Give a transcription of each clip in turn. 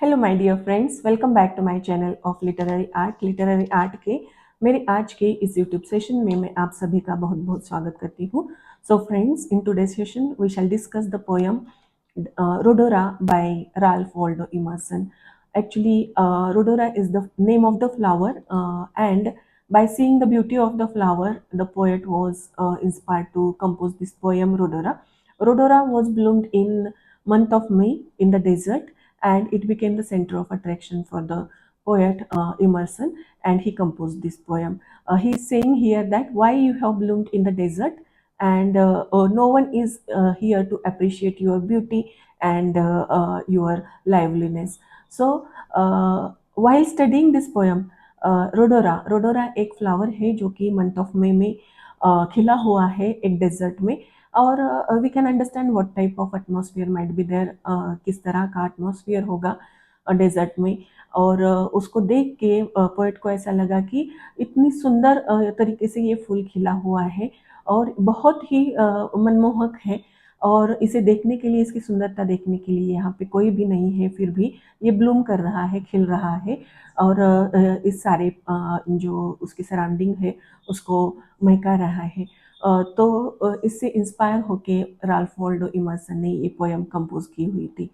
Hello my dear friends, welcome back to my channel of literary art के मेरे आज के इस यूट्यूब सेशन में मैं आप सभी का बहुत बहुत स्वागत करती हूँ। So friends, in today session we shall discuss the poem Rodora by Ralph Waldo Emerson. Actually, Rodora is the name of the flower, and by seeing the beauty of the flower, the poet was inspired to compose this poem Rodora. Rodora was bloomed in month of May in the desert, and it became the center of attraction for the poet Emerson, and he composed this poem. He's saying here that why you have bloomed in the desert, and no one is here to appreciate your beauty and your liveliness. So while studying this poem, रोडोरा एक flower है जो कि month of May में खिला हुआ है एक desert में। और we can understand what type of atmosphere might be there, किस तरह का एटमॉस्फेयर होगा डेजर्ट में। और उसको देख के पोएट को ऐसा लगा कि इतनी सुंदर तरीके से ये फूल खिला हुआ है और बहुत ही मनमोहक है, और इसे देखने के लिए, इसकी सुंदरता देखने के लिए यहाँ पे कोई भी नहीं है, फिर भी ये ब्लूम कर रहा है, खिल रहा है। और इस सारे जो उसकी सराउंडिंग है उसको महका रहा है। तो इससे इंस्पायर होके राल्फ वॉल्डो इमर्सन ने ये पोएम कंपोज की हुई थी।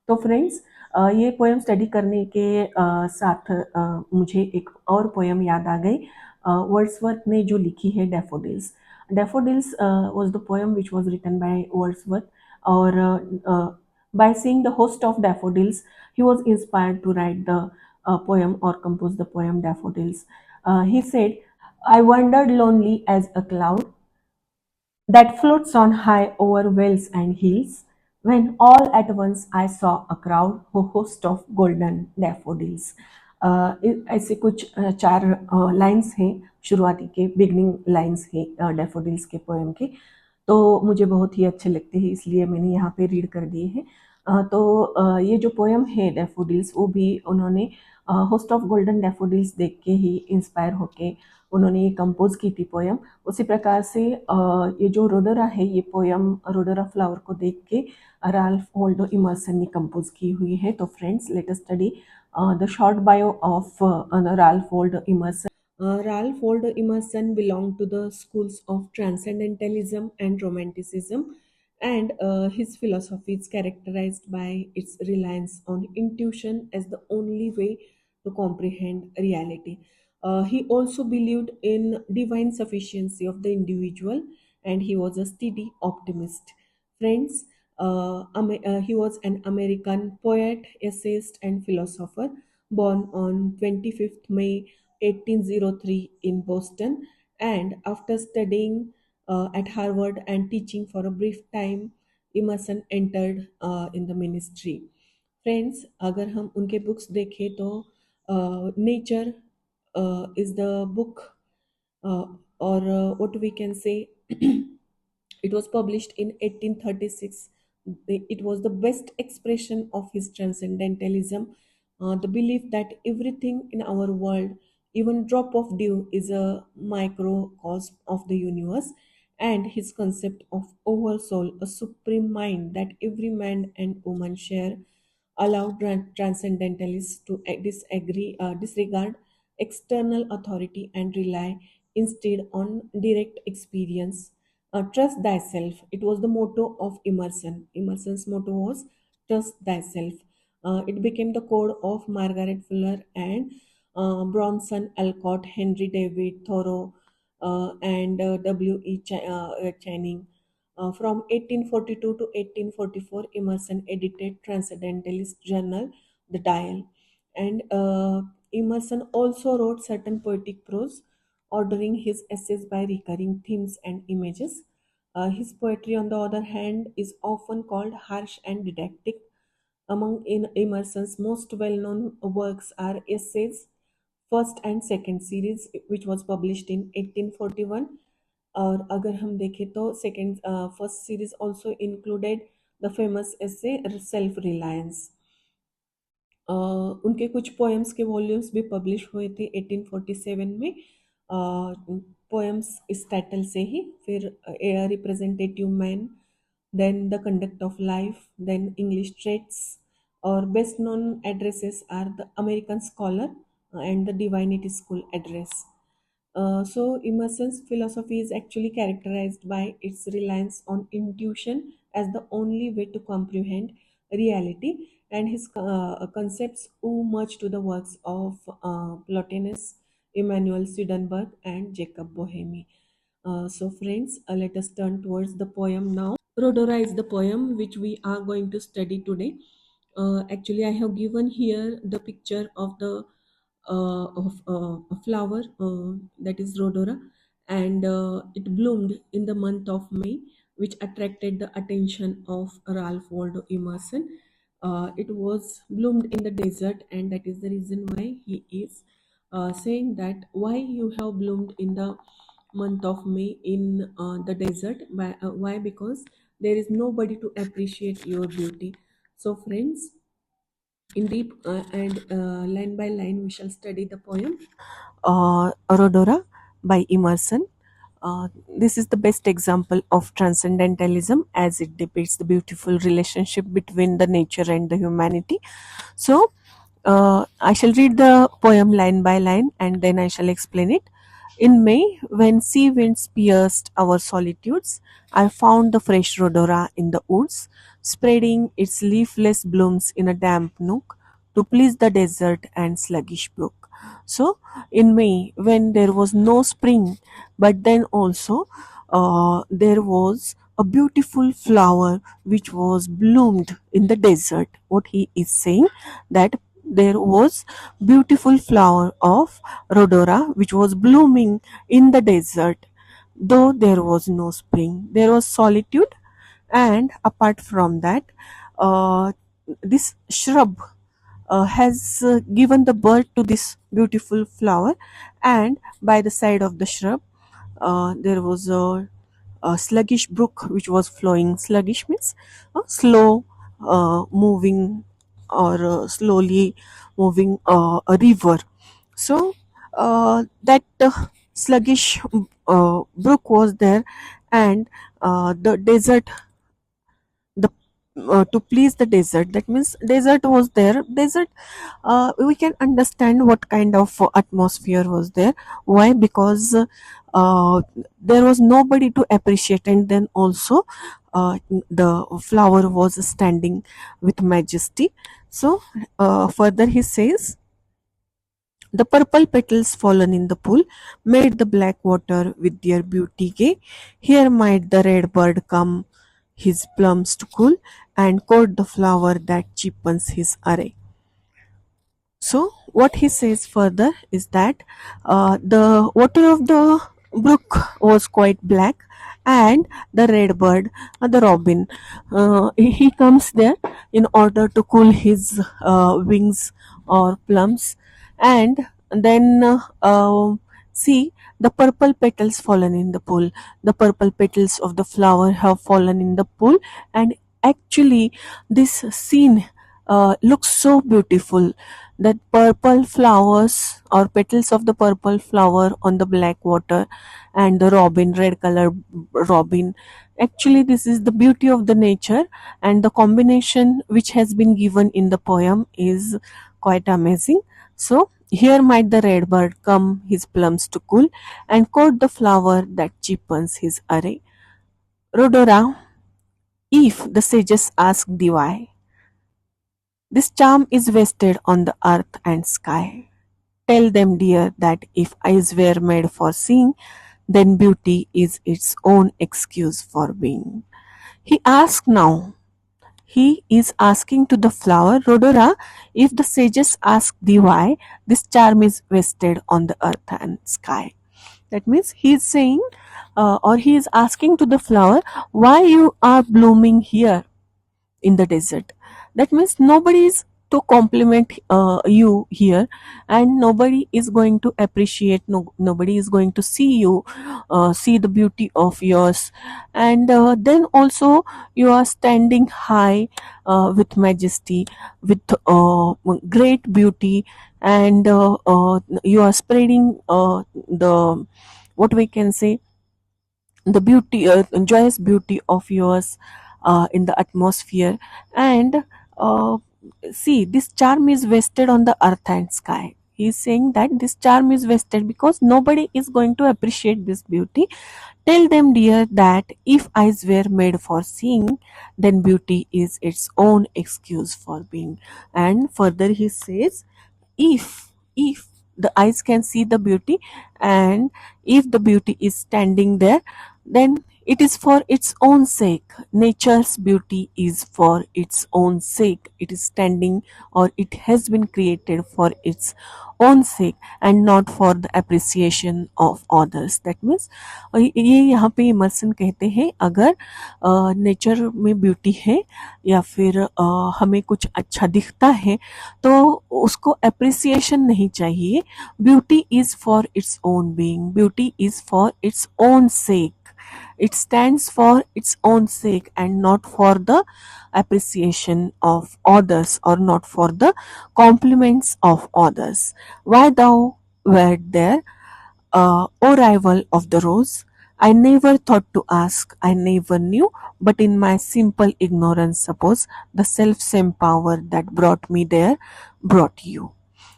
तो फ्रेंड्स, ये पोएम स्टडी करने के साथ मुझे एक और पोएम याद आ गई, वर्ड्सवर्थ ने जो लिखी है daffodils. Daffodils was the poem which was written by Wordsworth. और by seeing the host of daffodils he was inspired to write the poem or compose the poem Daffodils. He said, I wandered lonely as a cloud that floats on high over vales and hills, when all at once I saw a crowd, a host of golden daffodils. ऐसे कुछ चार lines हैं, शुरुआती के beginning lines हैं daffodils के poem के। तो मुझे बहुत ही अच्छे लगते हैं, इसलिए मैंने यहाँ पे रीड कर दिए हैं। ये जो पोएम है डैफोडिल्स, वो भी उन्होंने होस्ट ऑफ गोल्डन डैफोडिल्स देख के ही इंस्पायर होके उन्होंने ये कंपोज की थी पोएम। उसी प्रकार से ये जो रोडोरा है, ये पोएम रोडोरा फ्लावर को देख के राल्फ वॉल्डो इमर्सन ने कंपोज की हुई है। तो friends, let us study the short bio of Ralph Waldo Emerson. Ralph Waldo Emerson belonged to the schools of Transcendentalism and Romanticism, and his philosophy is characterized by its reliance on intuition as the only way to comprehend reality. He also believed in divine sufficiency of the individual, and he was a steady optimist. Friends, he was an American poet, essayist, and philosopher, born on 25th May 1803 in Boston, and after studying at Harvard and teaching for a brief time, Emerson entered in the ministry. Friends, अगर हम उनके books देखें तो nature is the book, or what we can say, it was published in 1836. It was the best expression of his transcendentalism, the belief that everything in our world, even drop of dew, is a microcosm of the universe, and his concept of oversoul, a supreme mind that every man and woman share, allowed transcendentalists to disregard external authority and rely instead on direct experience. Trust thyself. It was the motto of Emerson. Emerson's motto was trust thyself. It became the code of Margaret Fuller and Bronson Alcott, Henry David Thoreau, and Channing. From 1842 to 1844, Emerson edited Transcendentalist journal, The Dial. And Emerson also wrote certain poetic prose, ordering his essays by recurring themes and images. His poetry, on the other hand, is often called harsh and didactic. Among Emerson's most well-known works are essays, first and second series, which was published in 1841. और अगर हम देखें तो second first series also included the famous essay self reliance. उनके कुछ poems के volumes भी publish हुए थे 1847 में। पोएम्स इस टाइटल से ही, फिर a representative man, then the conduct of life, then English traits, Our best known addresses are the American Scholar and the Divinity School address. So, Emerson's philosophy is actually characterized by its reliance on intuition as the only way to comprehend reality, and his concepts owe much to the works of Plotinus, Immanuel Swedenborg, and Jacob Boheme. So, friends, let us turn towards the poem now. Rhodora is the poem which we are going to study today. Actually, I have given here the picture of the a flower that is rhodora, and it bloomed in the month of May, which attracted the attention of Ralph Waldo Emerson. It was bloomed in the desert, and that is the reason why he is saying that why you have bloomed in the month of May in the desert. Why? Because there is nobody to appreciate your beauty. So, friends, in deep and line by line, we shall study the poem Rhodora by Emerson. This is the best example of transcendentalism as it depicts the beautiful relationship between the nature and the humanity. So, I shall read the poem line by line and then I shall explain it. In May, when sea winds pierced our solitudes, I found the fresh rhodora in the woods, spreading its leafless blooms in a damp nook to please the desert and sluggish brook. So, in May, when there was no spring, but then also there was a beautiful flower which was bloomed in the desert. What he is saying, that there was beautiful flower of rhodora which was blooming in the desert, though there was no spring. There was solitude, and apart from that, uh, this shrub has given the birth to this beautiful flower, and by the side of the shrub there was a sluggish brook which was flowing. Sluggish means slow moving, or slowly moving a river. So that sluggish brook was there, and the desert, the to please the desert, that means desert was there. Desert, we can understand what kind of atmosphere was there. Why? Because there was nobody to appreciate, and then also the flower was standing with majesty. So further he says, the purple petals fallen in the pool made the black water with their beauty gay. Here might the red bird come his plums to cool, and court the flower that cheapens his array. So, what he says further is that the water of the brook was quite black, and the red bird, the robin, he comes there in order to cool his wings or plums, and then see, the purple petals fallen in the pool. The purple petals of the flower have fallen in the pool, and actually, this scene looks so beautiful, that purple flowers or petals of the purple flower on the black water, and the robin, red color robin. Actually, this is the beauty of the nature, and the combination which has been given in the poem is quite amazing. So here might the red bird come his plums to cool, and court the flower that cheapens his array. Rhodora, if the sages ask thee why, this charm is wasted on the earth and sky. Tell them, dear, that if eyes were made for seeing, then beauty is its own excuse for being. He asks now, he is asking to the flower, Rhodora, if the sages ask thee why, this charm is wasted on the earth and sky. That means he is saying, or he is asking to the flower, why you are blooming here in the desert. That means nobody is to compliment you here, and nobody is going to appreciate, nobody is going to see you, see the beauty of yours, and then also you are standing high with majesty, with great beauty, and you are spreading the, what we can say, the beauty, joyous beauty of yours in the atmosphere, and see, this charm is wasted on the earth and sky. He is saying that this charm is wasted because nobody is going to appreciate this beauty. Tell them, dear, that if eyes were made for seeing, then beauty is its own excuse for being. And further he says, if the eyes can see the beauty, and if the beauty is standing there, then it is for its own sake. Nature's beauty is for its own sake. It is standing, or it has been created for its own sake and not for the appreciation of others. That means ये यहाँ पे immersion कहते हैं, अगर nature में beauty है या फिर हमें कुछ अच्छा दिखता है तो उसको अप्रिसिएशन नहीं चाहिए. Beauty is for its own being, beauty is for its own sec. It stands for its own sake and not for the appreciation of others, or not for the compliments of others. Why thou wert there, O rival of the rose? I never thought to ask, I never knew, but in my simple ignorance suppose the self-same power that brought me there brought you.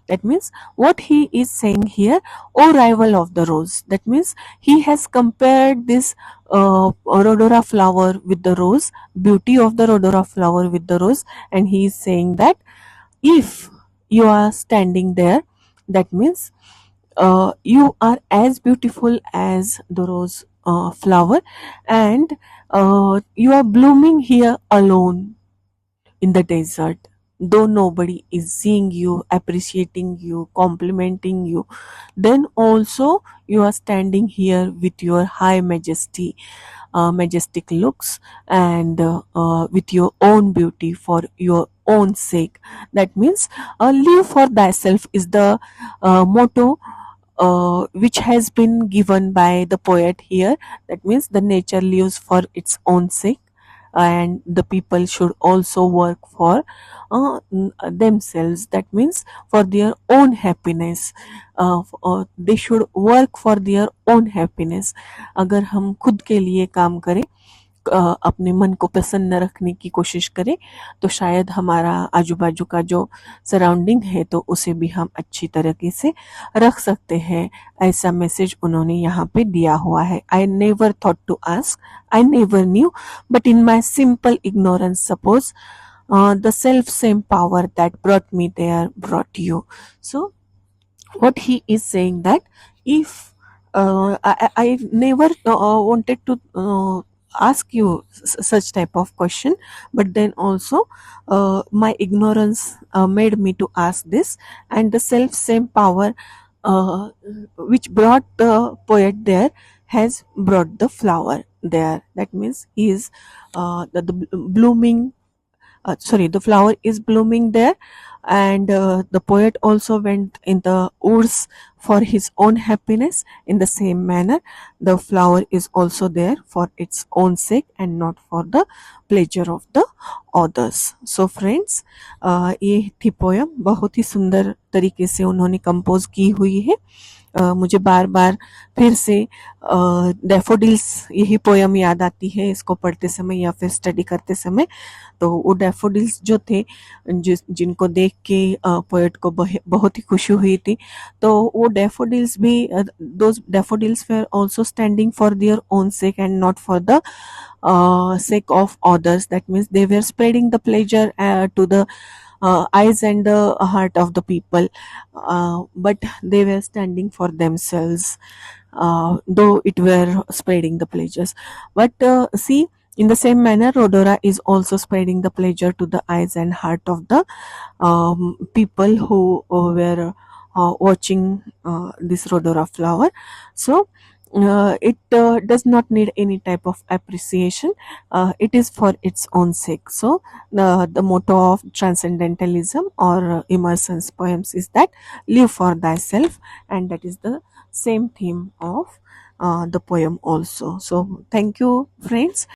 That means what he is saying here, O rival of the rose. That means he has compared this rhodora flower with the rose, beauty of the rhodora flower with the rose, and he is saying that if you are standing there, that means you are as beautiful as the rose flower, and you are blooming here alone in the desert, though nobody is seeing you, appreciating you, complimenting you. Then also you are standing here with your high majesty, majestic looks, and with your own beauty for your own sake. That means live for thyself is the motto which has been given by the poet here. That means the nature lives for its own sake, and the people should also work for themselves. That means for their own happiness. They should work for their own happiness. अगर हम खुद के लिए काम करें, अपने मन को प्रसन्न रखने की कोशिश करें, तो शायद हमारा आजू बाजू का जो सराउंडिंग है तो उसे भी हम अच्छी तरीके से रख सकते हैं. ऐसा मैसेज उन्होंने यहाँ पे दिया हुआ है. I never thought to ask, I never knew, but in my simple ignorance suppose the self same power that brought me there brought you. So what he is saying, that if I never wanted to ask you such type of question, but then also my ignorance made me to ask this, and the self same power uh, which brought the poet there has brought the flower there. That means he is the blooming, the flower is blooming there, and the poet also went in the woods for his own happiness. In the same manner, the flower is also there for its own sake and not for the pleasure of the others. So friends, ये थी poem. बहुत ही सुंदर तरीके से उन्होंने compose की हुई है. मुझे बार बार फिर से डैफोडिल्स यही पोयम याद आती है इसको पढ़ते समय या फिर स्टडी करते समय. तो वो डैफोडिल्स जो थे, जिनको देख के पोएट को बहुत ही खुशी हुई थी, तो वो डैफोडिल्स भी, those daffodils where also standing for their own sec and not for the sake of others. That means they were spreading the pleasure to the eyes and the heart of the people, but they were standing for themselves, though it were spreading the pleasures. But see, in the same manner, rhodora is also spreading the pleasure to the eyes and heart of the people who were watching this rhodora flower. So it does not need any type of appreciation. It is for its own sake. So the motto of transcendentalism or Emerson's poems is that live for thyself, and that is the same theme of the poem also. So thank you friends.